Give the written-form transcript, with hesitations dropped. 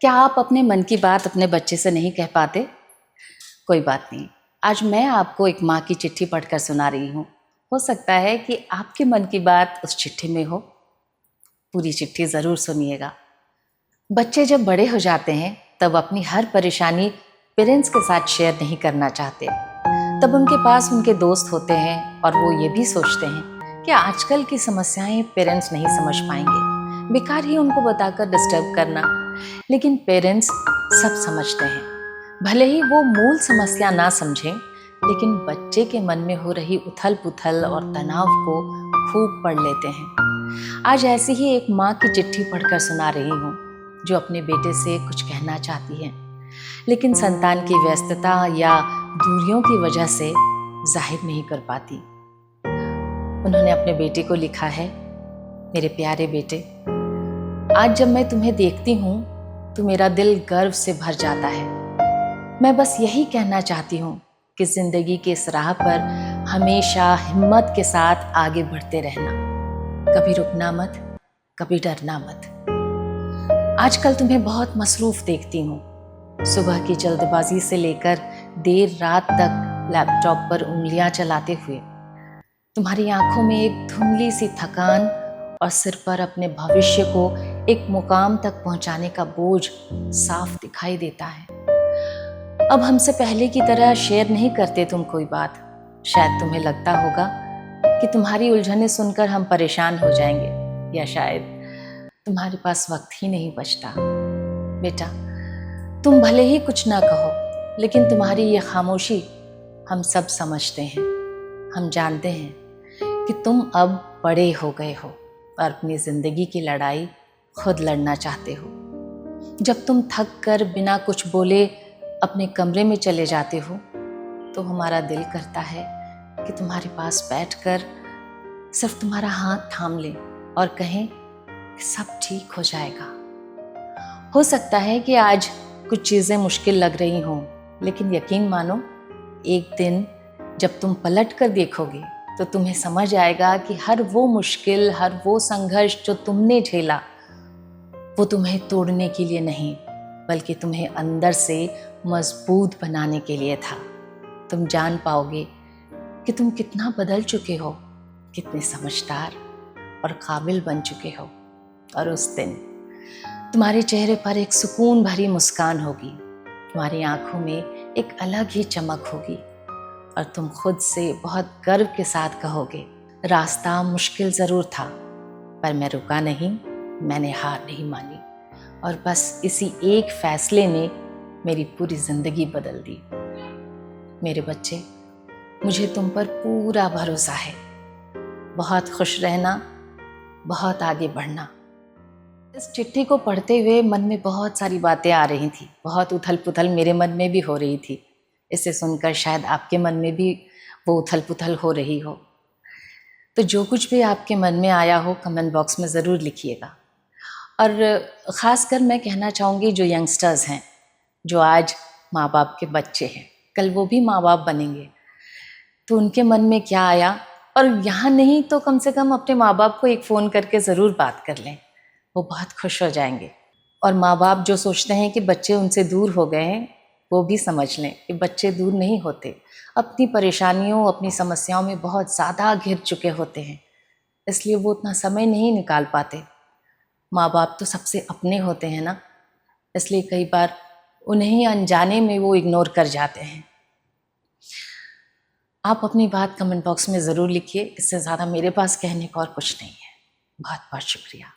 क्या आप अपने मन की बात अपने बच्चे से नहीं कह पाते? कोई बात नहीं, आज मैं आपको एक माँ की चिट्ठी पढ़कर सुना रही हूँ। हो सकता है कि आपके मन की बात उस चिट्ठी में हो। पूरी चिट्ठी ज़रूर सुनिएगा। बच्चे जब बड़े हो जाते हैं तब अपनी हर परेशानी पेरेंट्स के साथ शेयर नहीं करना चाहते। तब उनके पास उनके दोस्त होते हैं और वो ये भी सोचते हैं कि आजकल की समस्याएं पेरेंट्स नहीं समझ पाएंगे, बेकार ही उनको बताकर डिस्टर्ब करना। लेकिन पेरेंट्स सब समझते हैं, भले ही वो मूल समस्या ना समझें, लेकिन बच्चे के मन में हो रही उथल पुथल और तनाव को खूब पढ़ लेते हैं। आज ऐसी ही एक माँ की चिट्ठी पढ़कर सुना रही हूँ, जो अपने बेटे से कुछ कहना चाहती है, लेकिन संतान की व्यस्तता या दूरियों की वजह से जाहिर नहीं कर पाती। उन्होंने अपने बेटे को लिखा है, मेरे प्यारे बेटे, आज जब मैं तुम्हें देखती हूँ तो मेरा दिल गर्व से भर जाता है। मैं बस यही कहना चाहती हूँ कि जिंदगी की इस राह पर हमेशा हिम्मत के साथ आगे बढ़ते रहना, कभी रुकना मत, कभी डरना मत। आजकल तुम्हें बहुत मसरूफ देखती हूँ, सुबह की जल्दबाजी से लेकर देर रात तक लैपटॉप पर उंगलियां चलाते हुए। तुम्हारी आंखों में एक धुंधली सी थकान और सिर पर अपने भविष्य को एक मुकाम तक पहुंचाने का बोझ साफ दिखाई देता है। अब हमसे पहले की तरह शेयर नहीं करते तुम कोई बात। शायद तुम्हें लगता होगा कि तुम्हारी उलझनें सुनकर हम परेशान हो जाएंगे, या शायद तुम्हारे पास वक्त ही नहीं बचता। बेटा, तुम भले ही कुछ ना कहो, लेकिन तुम्हारी ये खामोशी हम सब समझते हैं। हम जानते हैं कि तुम अब बड़े हो गए हो और अपनी ज़िंदगी की लड़ाई खुद लड़ना चाहते हो। जब तुम थक कर बिना कुछ बोले अपने कमरे में चले जाते हो तो हमारा दिल करता है कि तुम्हारे पास बैठकर सिर्फ तुम्हारा हाथ थाम लें और कहें कि सब ठीक हो जाएगा। हो सकता है कि आज कुछ चीज़ें मुश्किल लग रही हों, लेकिन यकीन मानो, एक दिन जब तुम पलट कर देखोगे तो तुम्हें समझ आएगा कि हर वो मुश्किल, हर वो संघर्ष जो तुमने झेला, वो तुम्हें तोड़ने के लिए नहीं, बल्कि तुम्हें अंदर से मजबूत बनाने के लिए था। तुम जान पाओगे कि तुम कितना बदल चुके हो, कितने समझदार और काबिल बन चुके हो। और उस दिन तुम्हारे चेहरे पर एक सुकून भरी मुस्कान होगी, तुम्हारी आंखों में एक अलग ही चमक होगी और तुम खुद से बहुत गर्व के साथ कहोगे, रास्ता मुश्किल ज़रूर था, पर मैं रुका नहीं, मैंने हार नहीं मानी, और बस इसी एक फैसले ने मेरी पूरी ज़िंदगी बदल दी। मेरे बच्चे, मुझे तुम पर पूरा भरोसा है। बहुत खुश रहना, बहुत आगे बढ़ना। इस चिट्ठी को पढ़ते हुए मन में बहुत सारी बातें आ रही थी, बहुत उथल पुथल मेरे मन में भी हो रही थी। इसे सुनकर शायद आपके मन में भी वो उथल पुथल हो रही हो। तो जो कुछ भी आपके मन में आया हो कमेंट बॉक्स में ज़रूर लिखिएगा। और ख़ासकर मैं कहना चाहूँगी, जो यंगस्टर्स हैं, जो आज माँ बाप के बच्चे हैं, कल वो भी माँ बाप बनेंगे, तो उनके मन में क्या आया, और यहाँ नहीं तो कम से कम अपने माँ बाप को एक फ़ोन करके ज़रूर बात कर लें, वो बहुत खुश हो जाएंगे। और माँ बाप जो सोचते हैं कि बच्चे उनसे दूर हो गए हैं, वो भी समझ लें कि बच्चे दूर नहीं होते, अपनी परेशानियों, अपनी समस्याओं में बहुत ज़्यादा घिर चुके होते हैं, इसलिए वो उतना समय नहीं निकाल पाते। माँ बाप तो सबसे अपने होते हैं ना, इसलिए कई बार उन्हें अनजाने में वो इग्नोर कर जाते हैं। आप अपनी बात कमेंट बॉक्स में ज़रूर लिखिए, इससे ज़्यादा मेरे पास कहने को और कुछ नहीं है। बहुत बहुत शुक्रिया।